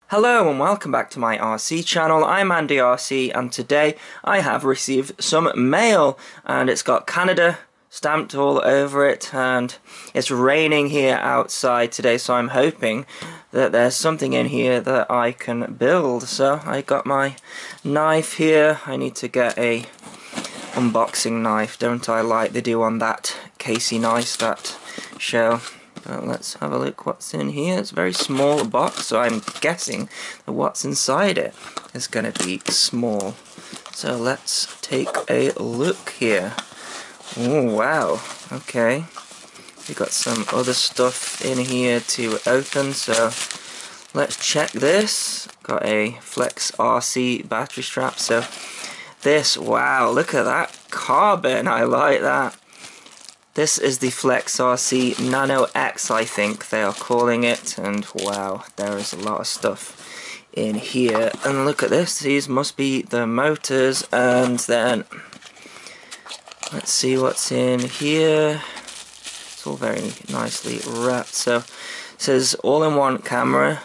Hello and welcome back to my RC channel. I'm Andy RC and today I have received some mail and it's got Canada stamped all over it and it's raining here outside today, so I'm hoping that there's something in here that I can build. So I got my knife here. I need to get a unboxing knife, don't I, like they do on that Casey Nice that show. Let's have a look what's in here. It's a very small box, so I'm guessing that what's inside it is going to be small. So let's take a look here. Oh wow, okay. We've got some other stuff in here to open, so let's check this. Got a FlexRC battery strap, so this, wow, look at that carbon, I like that. This is the FlexRC Nano X, I think they are calling it, and wow, there is a lot of stuff in here. And look at this, these must be the motors, and then let's see what's in here. It's all very nicely wrapped. So it says all-in-one camera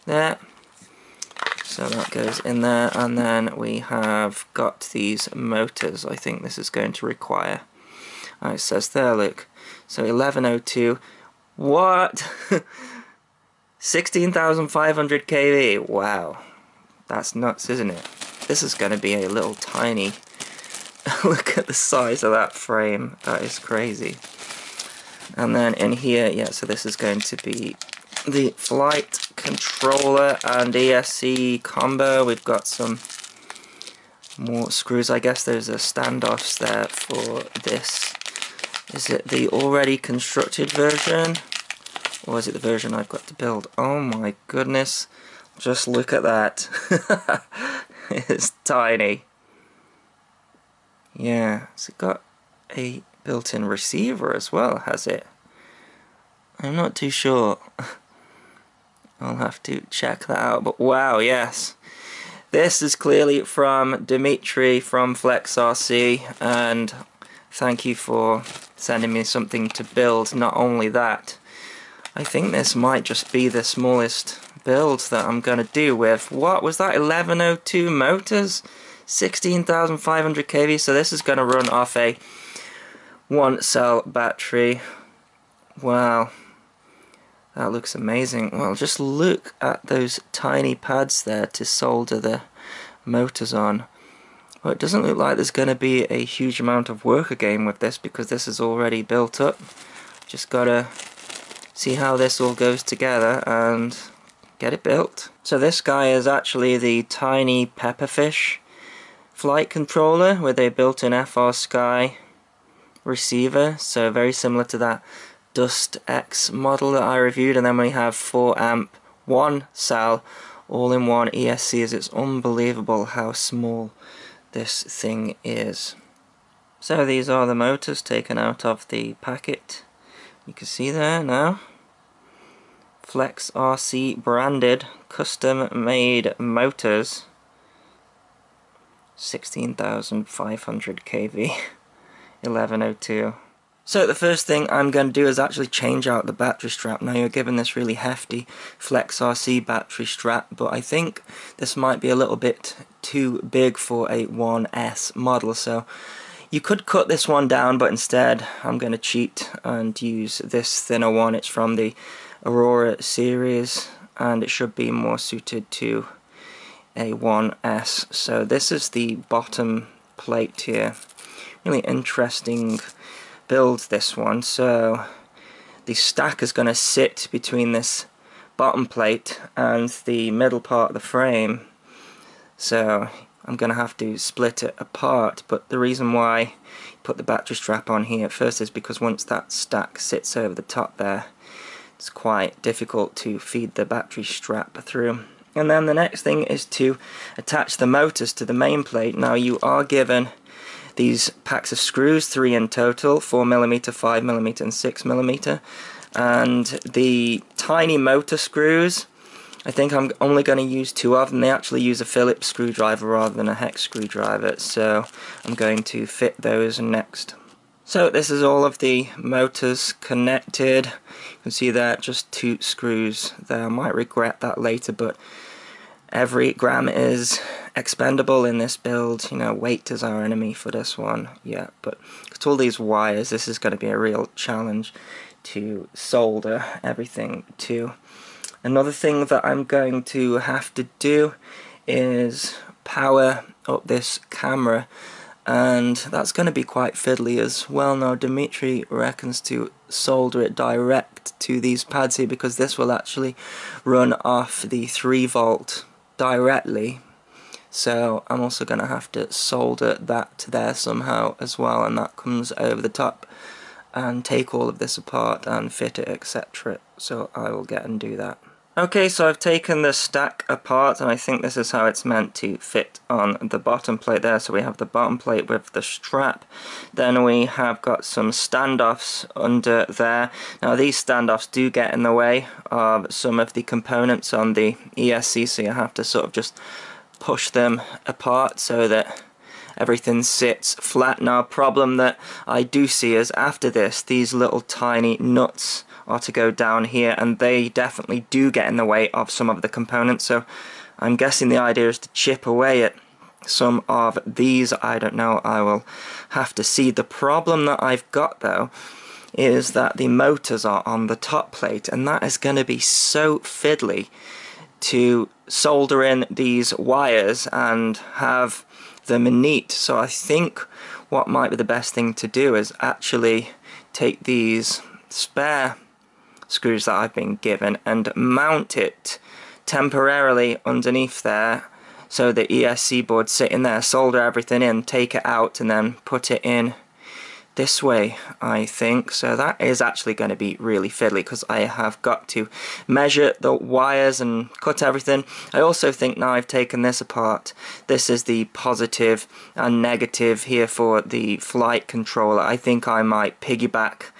there, so that goes in there, and then we have got these motors. I think this is going to require. It says there, look, so 1102, what? 16,500 kV, wow, that's nuts, isn't it? This is going to be a little tiny, look at the size of that frame, that is crazy. And then in here, yeah, so this is going to be the flight controller and ESC combo. We've got some more screws, I guess there's a standoffs there for this. Is it the already constructed version, or is it the version I've got to build? Oh my goodness, just look at that. It's tiny. Yeah, it's got a built-in receiver as well, has it? I'm not too sure. I'll have to check that out, but wow, yes. This is clearly from Dimitri from FlexRC, and thank you for sending me something to build. Not only that, I think this might just be the smallest build that I'm going to do with, what was that, 1102 motors, 16,500 kV, so this is going to run off a 1-cell battery. Wow, that looks amazing. Well, just look at those tiny pads there to solder the motors on. Well, it doesn't look like there's going to be a huge amount of work again with this because this is already built up. Just gotta see how this all goes together and get it built. So this guy is actually the tiny Pepperfish flight controller with a built-in FrSky receiver, so very similar to that Dust X model that I reviewed. And then we have 4 amp 1-cell all-in-one ESCs. It's unbelievable how small this thing is. So these are the motors taken out of the packet. You can see there now. FlexRC branded, custom made motors. 16,500 kV, 1102. So the first thing I'm going to do is actually change out the battery strap. Now you're given this really hefty FlexRC battery strap, but I think this might be a little bit too big for a 1S model, so you could cut this one down, but instead I'm going to cheat and use this thinner one. It's from the Aurora series and it should be more suited to a 1S. So this is the bottom plate here. Really interesting build, this one. So the stack is going to sit between this bottom plate and the middle part of the frame, so I'm going to have to split it apart. But the reason why I put the battery strap on here first is because once that stack sits over the top there, it's quite difficult to feed the battery strap through. And then the next thing is to attach the motors to the main plate. Now you are given these packs of screws, 3 in total, 4mm, 5mm and 6mm, and the tiny motor screws, I think I'm only going to use 2 of them. They actually use a Phillips screwdriver rather than a hex screwdriver, so I'm going to fit those next. So this is all of the motors connected. You can see there just 2 screws there. I might regret that later, but every gram is expendable in this build. You know, weight is our enemy for this one. Yeah, but it's all these wires. This is going to be a real challenge to solder everything to. Another thing that I'm going to have to do is power up this camera, and that's going to be quite fiddly as well. Now Dimitri reckons to solder it direct to these pads here, because this will actually run off the 3-volt directly. So I'm also going to have to solder that to there somehow as well, and that comes over the top, and take all of this apart and fit it, etc. So I will get and do that. Okay, so I've taken the stack apart, and I think this is how it's meant to fit on the bottom plate there. So we have the bottom plate with the strap, then we have got some standoffs under there. Now these standoffs do get in the way of some of the components on the ESC, so you have to sort of just push them apart so that everything sits flat. Now a problem that I do see is after this, these little tiny nuts are to go down here, and they definitely do get in the way of some of the components, so I'm guessing the idea is to chip away at some of these. I don't know, I will have to see. The problem that I've got though is that the motors are on the top plate, and that is going to be so fiddly to solder in these wires and have them neat. So I think what might be the best thing to do is actually take these spare screws that I've been given and mount it temporarily underneath there, so the ESC board sitting there, solder everything in, take it out, and then put it in this way, I think. So that is actually going to be really fiddly, because I have got to measure the wires and cut everything. I also think now I've taken this apart, this is the positive and negative here for the flight controller. I think I might piggyback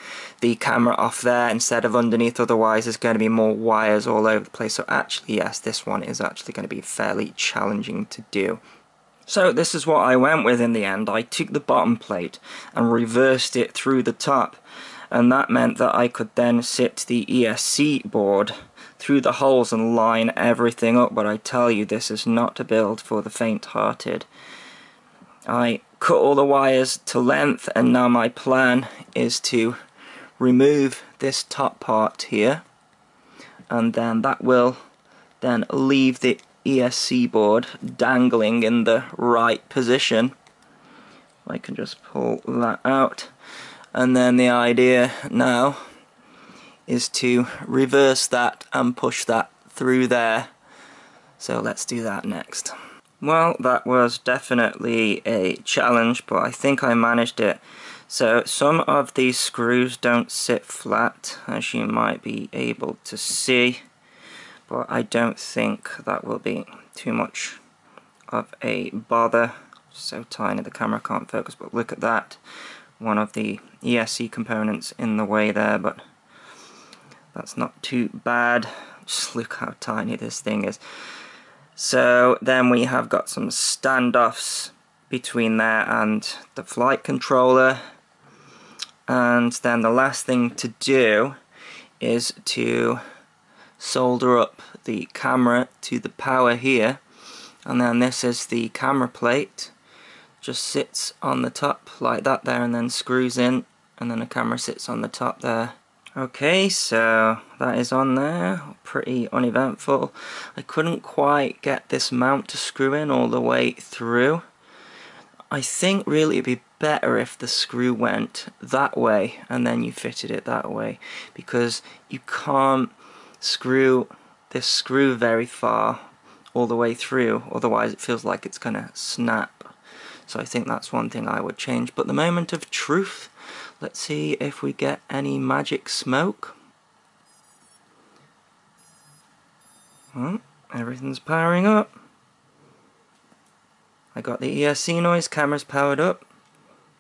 the camera off there instead of underneath, otherwise there's going to be more wires all over the place. So actually yes, this one is actually going to be fairly challenging to do. So this is what I went with in the end. I took the bottom plate and reversed it through the top, and that meant that I could then sit the ESC board through the holes and line everything up. But I tell you, this is not a build for the faint-hearted. I cut all the wires to length, and now my plan is to remove this top part here, and then that will then leave the ESC board dangling in the right position. I can just pull that out, and then the idea now is to reverse that and push that through there. So let's do that next. Well, that was definitely a challenge, but I think I managed it. So some of these screws don't sit flat, as you might be able to see, but I don't think that will be too much of a bother. So tiny the camera can't focus, but look at that. One of the ESC components in the way there, but that's not too bad. Just look how tiny this thing is. So then we have got some standoffs between there and the flight controller. And then the last thing to do is to solder up the camera to the power here, and then this is the camera plate, just sits on the top like that there, and then screws in, and then the camera sits on the top there. Okay, so that is on there, pretty uneventful. I couldn't quite get this mount to screw in all the way through. I think really it'd be better if the screw went that way and then you fitted it that way, because you can't screw this screw very far all the way through, otherwise it feels like it's gonna snap. So I think that's one thing I would change. But the moment of truth, let's see if we get any magic smoke. Oh, everything's powering up. I got the ESC noise, camera's powered up.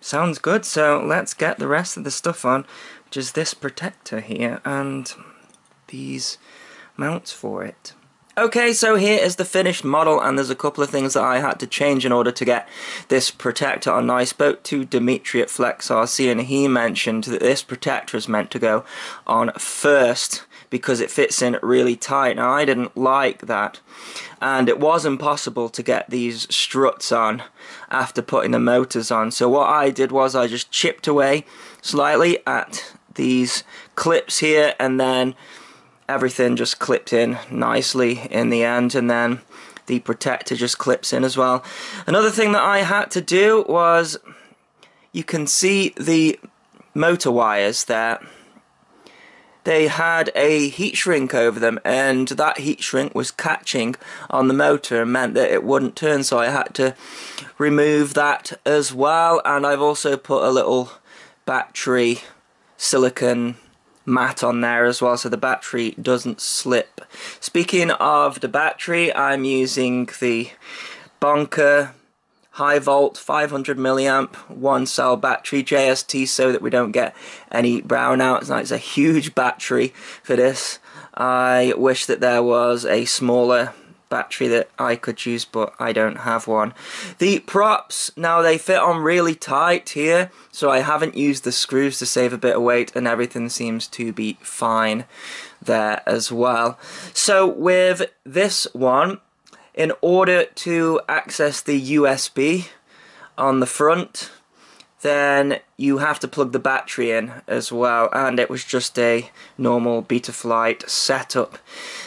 Sounds good, so let's get the rest of the stuff on, which is this protector here and these mounts for it. Okay, so here is the finished model, and there's a couple of things that I had to change in order to get this protector on. Now, I spoke to Dimitri at FlexRC, and he mentioned that this protector is meant to go on first because it fits in really tight. Now, I didn't like that, and it was impossible to get these struts on after putting the motors on. So what I did was I just chipped away slightly at these clips here, and then everything just clipped in nicely in the end, and then the protector just clips in as well. Another thing that I had to do was, you can see the motor wires there. They had a heat shrink over them, and that heat shrink was catching on the motor and meant that it wouldn't turn, so I had to remove that as well. And I've also put a little battery silicone mat on there as well, so the battery doesn't slip. Speaking of the battery, I'm using the Bonker high volt 500 milliamp one cell battery JST so that we don't get any brownouts. Now, it's a huge battery for this. I wish that there was a smaller battery that I could use, but I don't have one. The props, now they fit on really tight here, so I haven't used the screws to save a bit of weight, and everything seems to be fine there as well. So with this one, in order to access the USB on the front, then you have to plug the battery in as well, and it was just a normal Betaflight setup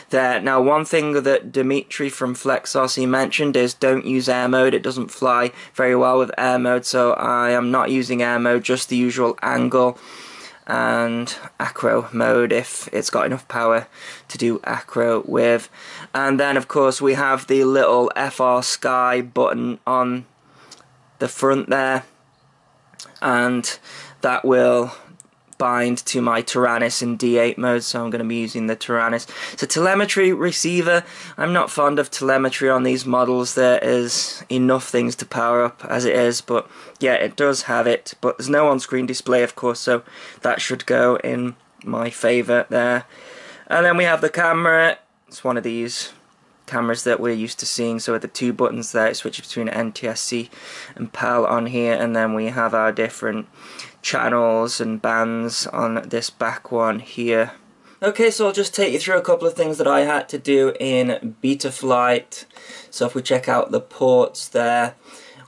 there. Now, one thing that Dimitri from FlexRC mentioned is don't use air mode. It doesn't fly very well with air mode, so I am not using air mode, just the usual angle and acro mode if it's got enough power to do acro with. And then of course we have the little FR Sky button on the front there, and that will bind to my Taranis in D8 mode, so I'm going to be using the Taranis. So telemetry receiver, I'm not fond of telemetry on these models. There is enough things to power up as it is, but yeah, it does have it, but there's no on-screen display of course, so that should go in my favour there. And then we have the camera. It's one of these cameras that we're used to seeing, so with the two buttons there, it switches between NTSC and PAL on here, and then we have our different channels and bands on this back one here. Okay, so I'll just take you through a couple of things that I had to do in Betaflight. So if we check out the ports there,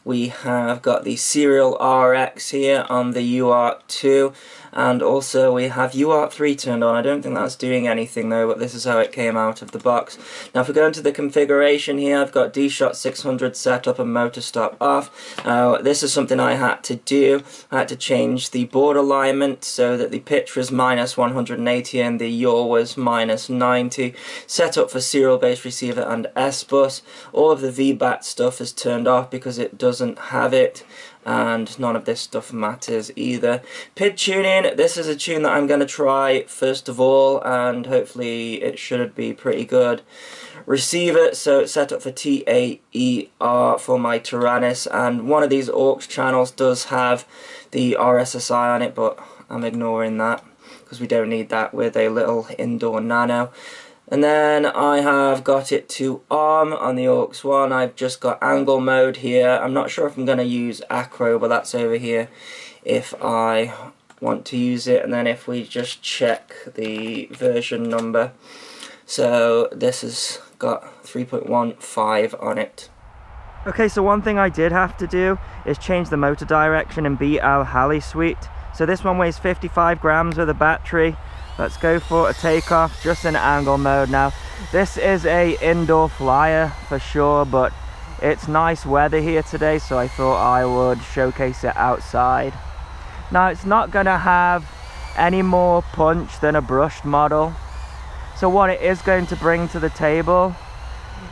we have got the serial RX here on the UART2, and also we have UART3 turned on. I don't think that's doing anything though, but this is how it came out of the box. Now if we go into the configuration here, I've got D-Shot 600 set up and motor stop off. This is something I had to do. I had to change the board alignment so that the pitch was minus 180 and the yaw was minus 90. Set up for serial based receiver and S-Bus. All of the VBAT stuff is turned off because it doesn't have it, and none of this stuff matters either. PID tuning, this is a tune that I'm going to try first of all, and hopefully it should be pretty good. Receiver, so it's set up for TAER for my Taranis, and one of these aux channels does have the RSSI on it, but I'm ignoring that because we don't need that with a little indoor Nano. And then I have got it to ARM on the aux one. I've just got angle mode here. I'm not sure if I'm going to use acro, but that's over here if I want to use it. And then if we just check the version number, so this has got 3.15 on it. Okay, so one thing I did have to do is change the motor direction in BL Halley Suite. So this one weighs 55 grams with a battery. Let's go for a takeoff, just in angle mode now. This is a indoor flyer for sure, but it's nice weather here today, so I thought I would showcase it outside. Now it's not gonna have any more punch than a brushed model. So what it is going to bring to the table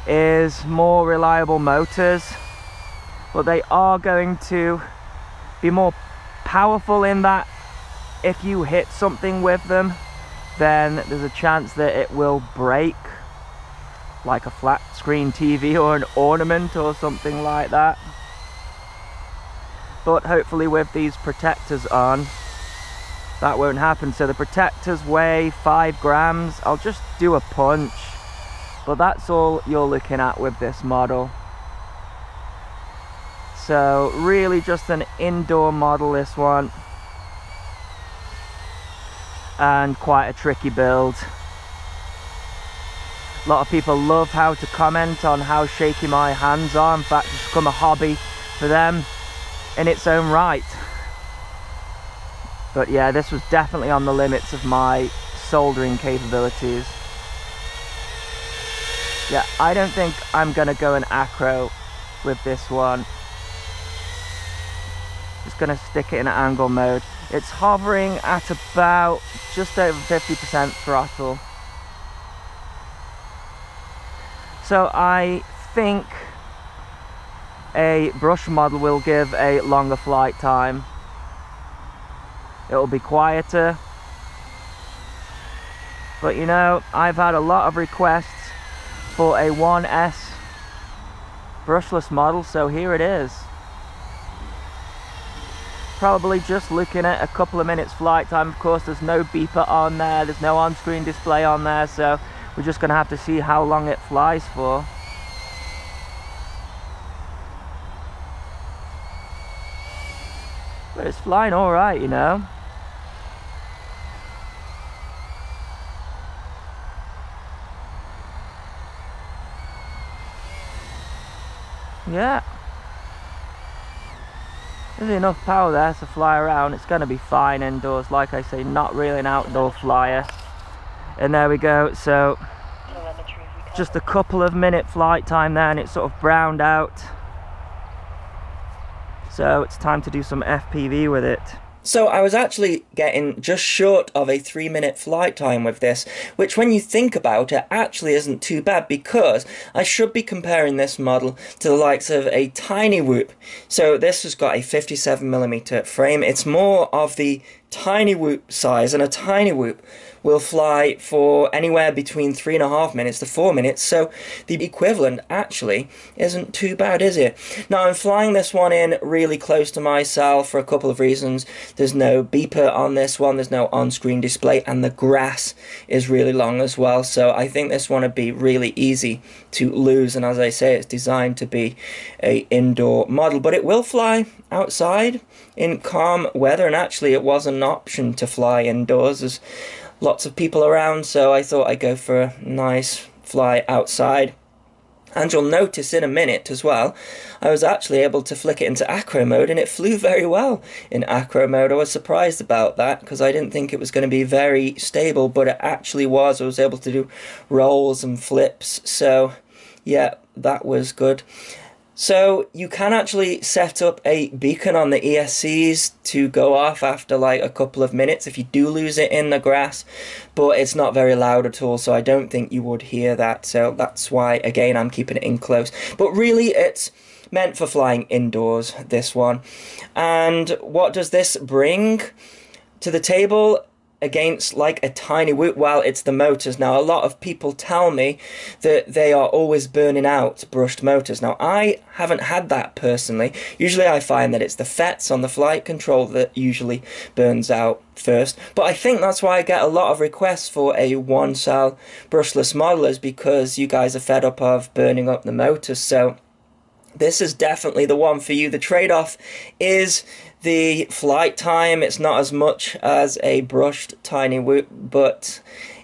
is more reliable motors, but they are going to be more powerful in that if you hit something with them, then there's a chance that it will break, like a flat screen TV or an ornament or something like that. But hopefully with these protectors on, that won't happen. So the protectors weigh 5 grams. I'll just do a punch But that's all you're looking at with this model. So really just an indoor model, this one. And quite a tricky build. A lot of people love how to comment on how shaky my hands are. In fact, it's become a hobby for them in its own right. But yeah, this was definitely on the limits of my soldering capabilities. Yeah, I don't think I'm gonna go in acro with this one. Just gonna stick it in angle mode. It's hovering at about just over 50% throttle. So I think a brush model will give a longer flight time. It'll be quieter. But you know, I've had a lot of requests for a 1S brushless model, so here it is. Probably just looking at a couple of minutes flight time. Of course, there's no beeper on there, there's no on-screen display on there, so we're just going to have to see how long it flies for. But it's flying alright, you know. Yeah. There's enough power there to fly around. It's going to be fine indoors. Like I say, not really an outdoor flyer. And there we go. So just a couple of minute flight time there and it's sort of browned out. So it's time to do some FPV with it. So I was actually getting just short of a 3-minute flight time with this, which when you think about it actually isn't too bad, because I should be comparing this model to the likes of a Tiny Whoop. So this has got a 57mm frame. It's more of the Tiny Whoop size, and a Tiny Whoop will fly for anywhere between 3.5 minutes to 4 minutes, so the equivalent actually isn't too bad, is it? Now I'm flying this one in really close to myself for a couple of reasons. There's no beeper on this one, there's no on-screen display, and the grass is really long as well, so I think this one would be really easy to lose, and as I say, it's designed to be a indoor model, but it will fly outside in calm weather, and actually it was an option to fly indoors. There's lots of people around, so I thought I'd go for a nice fly outside. And you'll notice in a minute as well, I was actually able to flick it into acro mode, and it flew very well in acro mode. I was surprised about that because I didn't think it was going to be very stable, but it actually was. I was able to do rolls and flips, so yeah, that was good. So you can actually set up a beacon on the ESCs to go off after like a couple of minutes if you do lose it in the grass, but it's not very loud at all, so I don't think you would hear that, so that's why again I'm keeping it in close. But really it's meant for flying indoors, this one. And what does this bring to the table against like a Tiny Whoop? Well, it's the motors. Now a lot of people tell me that they are always burning out brushed motors. Now I haven't had that personally. Usually I find that it's the FETs on the flight control that usually burns out first, but I think that's why I get a lot of requests for a 1-cell brushless model, is because you guys are fed up of burning up the motors. So this is definitely the one for you. The trade-off is the flight time. It's not as much as a brushed Tiny Whoop, but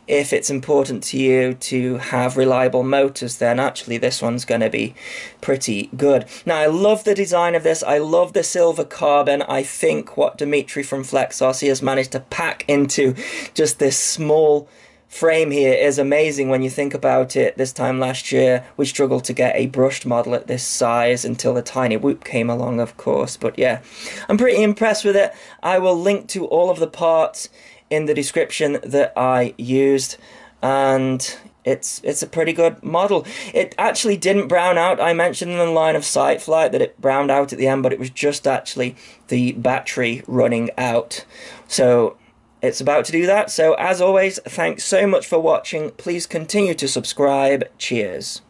if it's important to you to have reliable motors, then actually this one's going to be pretty good. Now I love the design of this. I love the silver carbon. I think what Dimitri from FlexRC has managed to pack into just this small frame here is amazing when you think about it. This time last year we struggled to get a brushed model at this size until the Tiny Whoop came along, of course. But yeah, I'm pretty impressed with it. I will link to all of the parts in the description that I used, and it's a pretty good model. It actually didn't brown out. I mentioned in the line of sight flight that it browned out at the end, but it was just actually the battery running out. So it's about to do that. So as always, thanks so much for watching. Please continue to subscribe. Cheers.